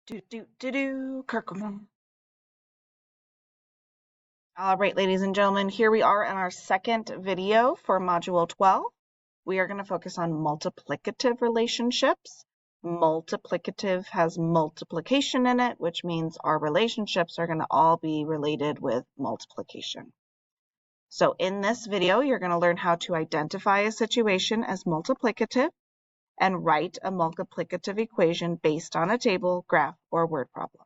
Curriculum. All right, ladies and gentlemen, here we are in our second video for Module 12. We are going to focus on multiplicative relationships. Multiplicative has multiplication in it, which means our relationships are going to all be related with multiplication. So in this video, you're going to learn how to identify a situation as multiplicative and write a multiplicative equation based on a table, graph, or word problem.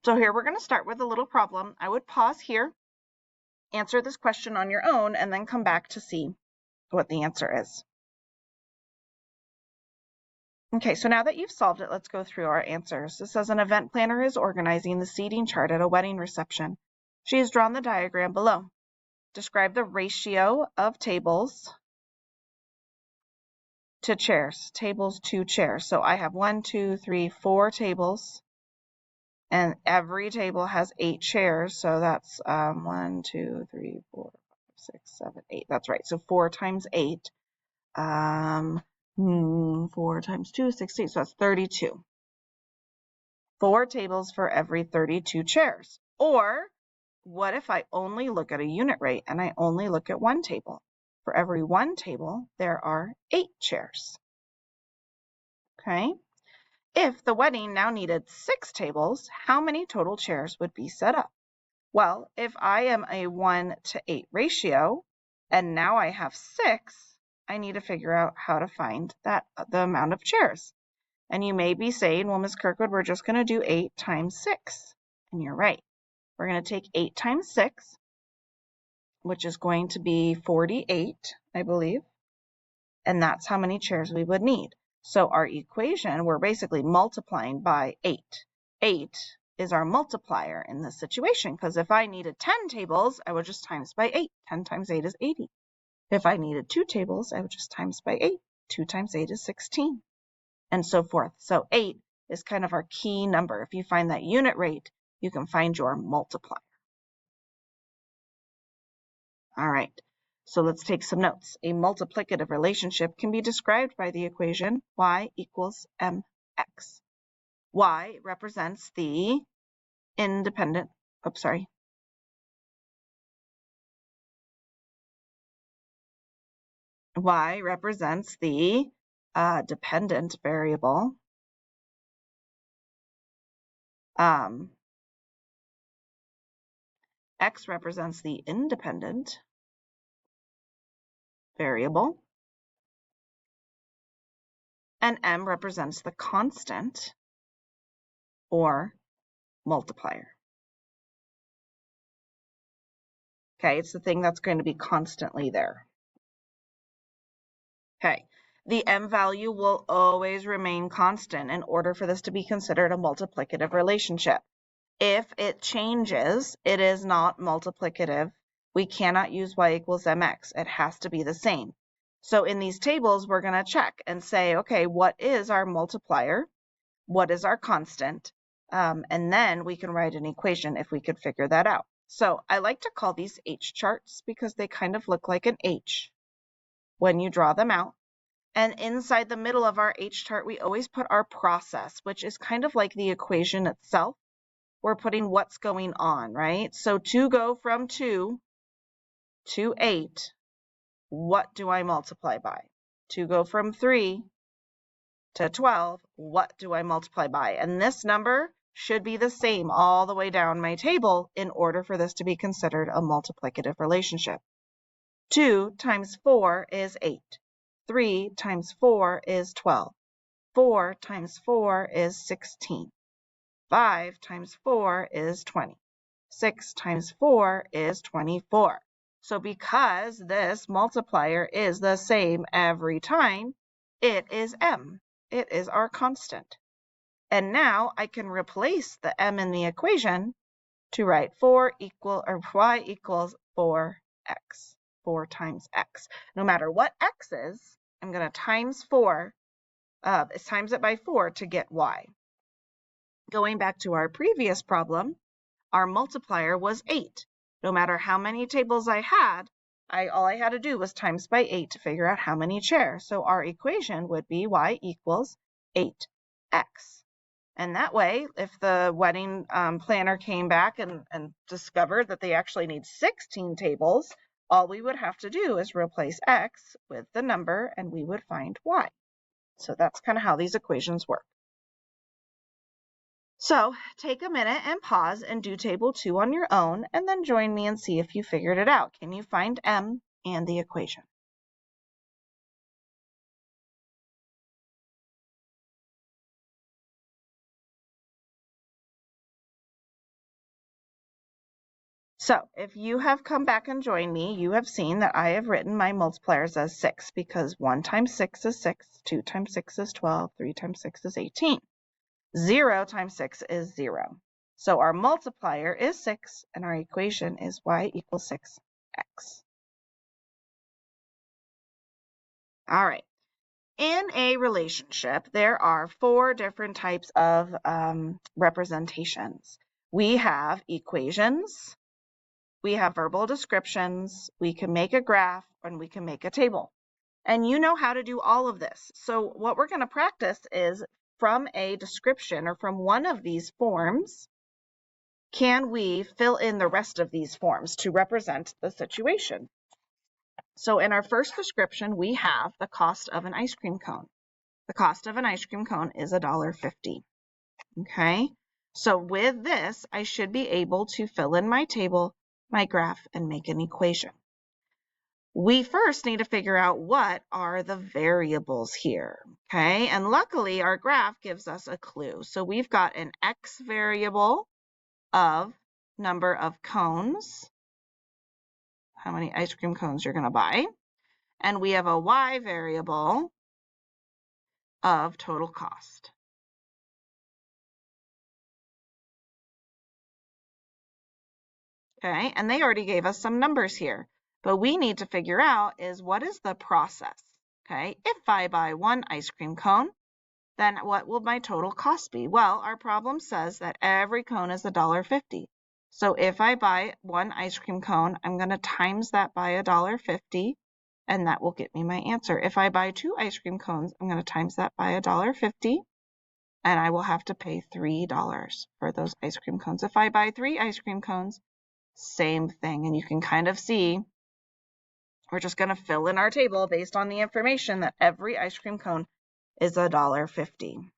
So here we're going to start with a little problem. I would pause here, answer this question on your own, and then come back to see what the answer is. Okay, so now that you've solved it, let's go through our answers. This says an event planner is organizing the seating chart at a wedding reception. She has drawn the diagram below. Describe the ratio of tables to chairs. Tables to chairs. So I have 1, 2, 3, 4 tables. And every table has 8 chairs, so that's 1, 2, 3, 4, 5, 6, 7, 8. That's right. So 4 times 8. 4 times 2 is 16, so that's 32. 4 tables for every 32 chairs. Or what if I only look at a unit rate and I only look at 1 table? For every 1 table, there are 8 chairs. Okay. If the wedding now needed 6 tables, how many total chairs would be set up? Well, if I am a 1 to 8 ratio, and now I have 6, I need to figure out how to find the amount of chairs. And you may be saying, well, Ms. Kirkwood, we're just going to do 8 times 6. And you're right. We're going to take 8 times 6, which is going to be 48, I believe. And that's how many chairs we would need. So our equation, we're basically multiplying by 8. 8 is our multiplier in this situation, because if I needed 10 tables, I would just times by 8. 10 times 8 is 80. If I needed 2 tables, I would just times by 8. 2 times 8 is 16, and so forth. So 8 is kind of our key number. If you find that unit rate, you can find your multiplier. All right. So let's take some notes. A multiplicative relationship can be described by the equation y equals mx. Y represents the independent, y represents the dependent variable. X represents the independent variable, and m represents the constant or multiplier. Okay, it's the thing that's going to be constantly there. Okay, the m value will always remain constant in order for this to be considered a multiplicative relationship. If it changes, it is not multiplicative. We cannot use y equals mx. It has to be the same. So in these tables, we're going to check and say, okay, what is our multiplier? What is our constant? And then we can write an equation if we could figure that out. So I like to call these H charts because they kind of look like an H when you draw them out. And inside the middle of our H chart, we always put our process, which is kind of like the equation itself. We're putting what's going on, right? So to go from 2 to 8, what do I multiply by? To go from 3 to 12, what do I multiply by? And this number should be the same all the way down my table in order for this to be considered a multiplicative relationship. 2 times 4 is 8. 3 times 4 is 12. 4 times 4 is 16. 5 times 4 is 20. 6 times 4 is 24. So because this multiplier is the same every time, it is m. It is our constant. And now I can replace the m in the equation to write y equals 4x. 4 times x. No matter what x is, I'm going to times it by 4 to get y. Going back to our previous problem, our multiplier was 8. No matter how many tables I had, all I had to do was times by 8 to figure out how many chairs. So our equation would be y equals 8x. And that way, if the wedding planner came back and discovered that they actually need 16 tables, all we would have to do is replace x with the number and we would find y. So that's kind of how these equations work. So take a minute and pause and do table 2 on your own, and then join me and see if you figured it out. Can you find m and the equation? So if you have come back and joined me, you have seen that I have written my multipliers as 6 because 1 times 6 is 6, 2 times 6 is 12, 3 times 6 is 18. 0 times 6 is 0. So our multiplier is 6 and our equation is y equals 6x. All right. In a relationship, there are 4 different types of representations. We have equations, we have verbal descriptions, we can make a graph, and we can make a table. And you know how to do all of this. So what we're going to practice is from a description or from one of these forms, can we fill in the rest of these forms to represent the situation? So in our first description, we have the cost of an ice cream cone. The cost of an ice cream cone is $1.50. Okay, so with this, I should be able to fill in my table, my graph, and make an equation. We first need to figure out what are the variables here, okay? And luckily, our graph gives us a clue. So we've got an x variable of number of cones, how many ice cream cones you're going to buy, and we have a y variable of total cost. Okay, and they already gave us some numbers here, but we need to figure out is what is the process, okay? If I buy 1 ice cream cone, then what will my total cost be? Well, our problem says that every cone is $1.50. So if I buy 1 ice cream cone, I'm going to times that by $1.50, and that will get me my answer. If I buy 2 ice cream cones, I'm going to times that by $1.50, and I will have to pay $3 for those ice cream cones. If I buy 3 ice cream cones, same thing. And you can kind of see we're just going to fill in our table based on the information that every ice cream cone is $1.50.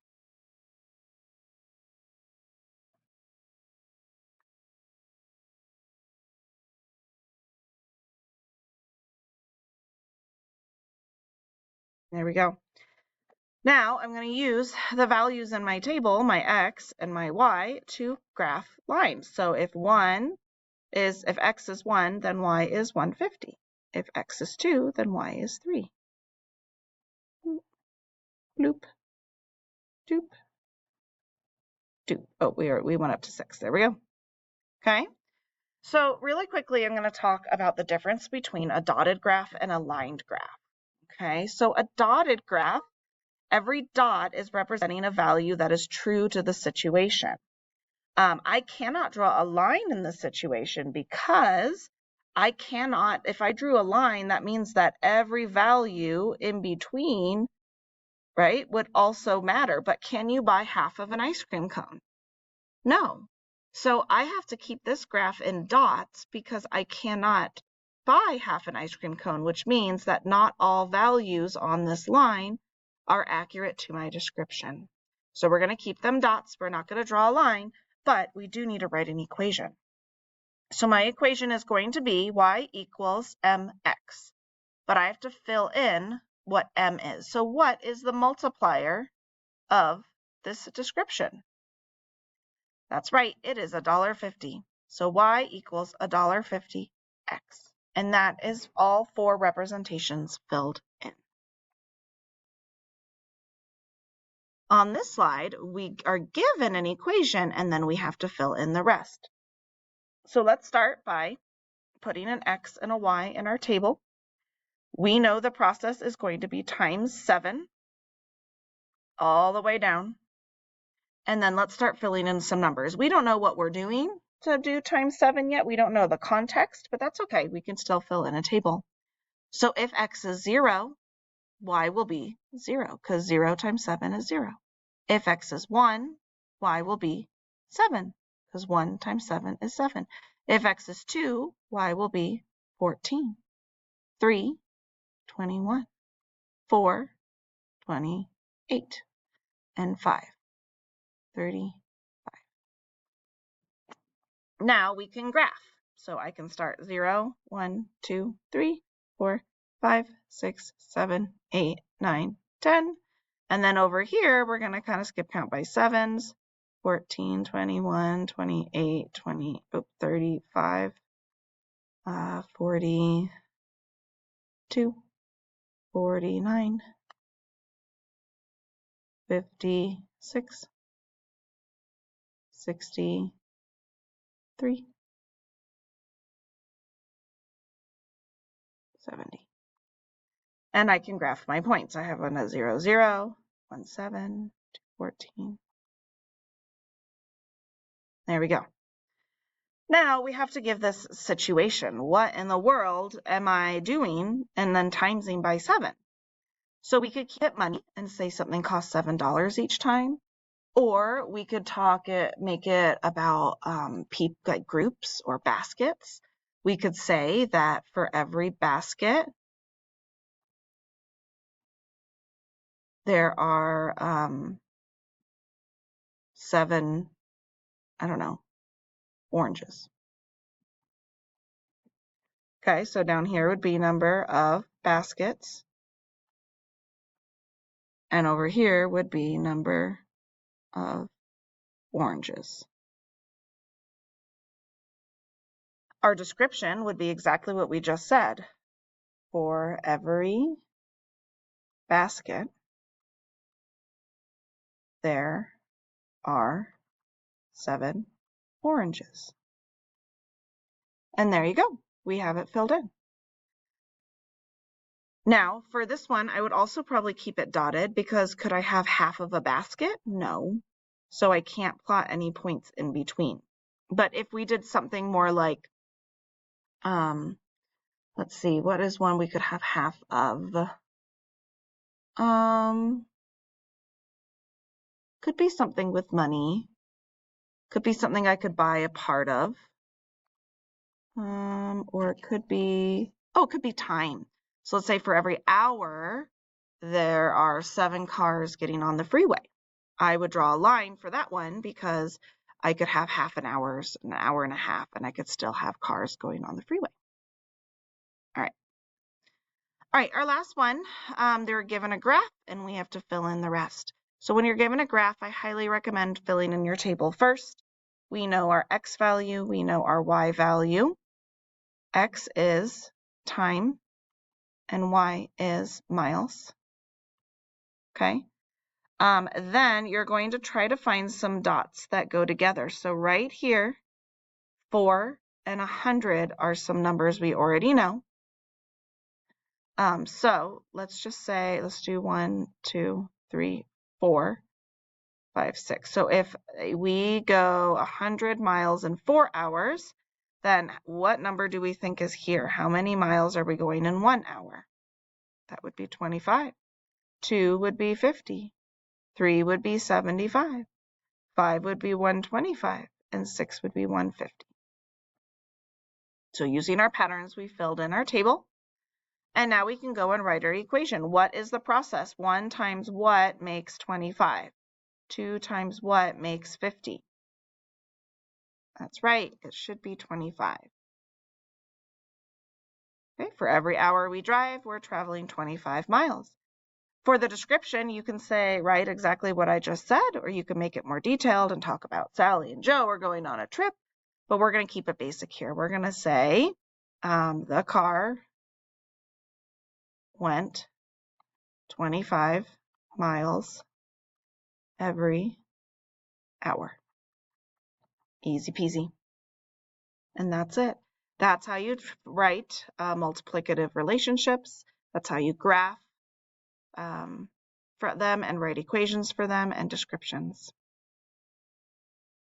There we go. Now I'm going to use the values in my table, my x and my y, to graph lines. So if x is 1, then y is 150. If x is 2, then y is 3. Loop, doop, doop. Oh, we went up to 6. There we go. Okay. So really quickly, I'm going to talk about the difference between a dotted graph and a lined graph. Okay. So a dotted graph, every dot is representing a value that is true to the situation. I cannot draw a line in this situation because I cannot, if I drew a line, that means that every value in between, right, would also matter. But can you buy half of an ice cream cone? No. So I have to keep this graph in dots because I cannot buy half an ice cream cone, which means that not all values on this line are accurate to my description. So we're going to keep them dots. We're not going to draw a line, but we do need to write an equation. So my equation is going to be y equals mx, but I have to fill in what m is. So what is the multiplier of this description? That's right, it is $1.50. So y equals $1.50x. And that is all 4 representations filled in. On this slide, we are given an equation and then we have to fill in the rest. So let's start by putting an x and a y in our table. We know the process is going to be times 7 all the way down. And then let's start filling in some numbers. We don't know what we're doing to do times 7 yet. We don't know the context, but that's okay. We can still fill in a table. So if x is 0, y will be 0 because 0 times 7 is 0. If x is 1, y will be 7, because 1 times 7 is 7. If x is 2, y will be 14. 3, 21. 4, 28. And 5, 35. Now we can graph. So I can start 0, 1, 2, 3, 4, 5, 6, 7, 8, 9, 10. And then over here, we're going to kind of skip count by 7s. 14, 21, 28, 35, 42, 49, 56, 63, 70. And I can graph my points. I have one at 0, 0, 1, 7, 2, 14. There we go. Now we have to give this situation. What in the world am I doing? And then timesing by 7. So we could keep it money and say something costs $7 each time. Or we could make it about like groups or baskets. We could say that for every basket, there are 7, I don't know, oranges. Okay, so down here would be number of baskets. And over here would be number of oranges. Our description would be exactly what we just said. For every basket, there are 7 oranges. And there you go. We have it filled in. Now, for this one, I would also probably keep it dotted because could I have half of a basket? No. So I can't plot any points in between. But if we did something more like, let's see, what is one we could have half of? Could be something with money. Could be something I could buy a part of. Or it could be, it could be time. So let's say for every hour, there are 7 cars getting on the freeway. I would draw a line for that one because I could have half an hour and a half, and I could still have cars going on the freeway. All right, our last one, they're given a graph, and we have to fill in the rest. So when you're given a graph, I highly recommend filling in your table first. We know our x value, we know our y value. X is time, and y is miles. Okay. Then you're going to try to find some dots that go together. So right here, 4 and 100 are some numbers we already know. So let's just say, let's do 1, 2, 3, 4, 5, 6. So if we go 100 miles in 4 hours, then what number do we think is here? How many miles are we going in 1 hour? That would be 25. 2 would be 50. 3 would be 75. 5 would be 125. And 6 would be 150. So using our patterns, we filled in our table. And now we can go and write our equation. What is the process? 1 times what makes 25? 2 times what makes 50? That's right, it should be 25. Okay, for every hour we drive, we're traveling 25 miles. For the description, you can say, write exactly what I just said, or you can make it more detailed and talk about Sally and Joe are going on a trip, but we're going to keep it basic here. We're going to say the car went 25 miles every hour. Easy peasy. And that's it. That's how you write multiplicative relationships. That's how you graph for them and write equations for them and descriptions.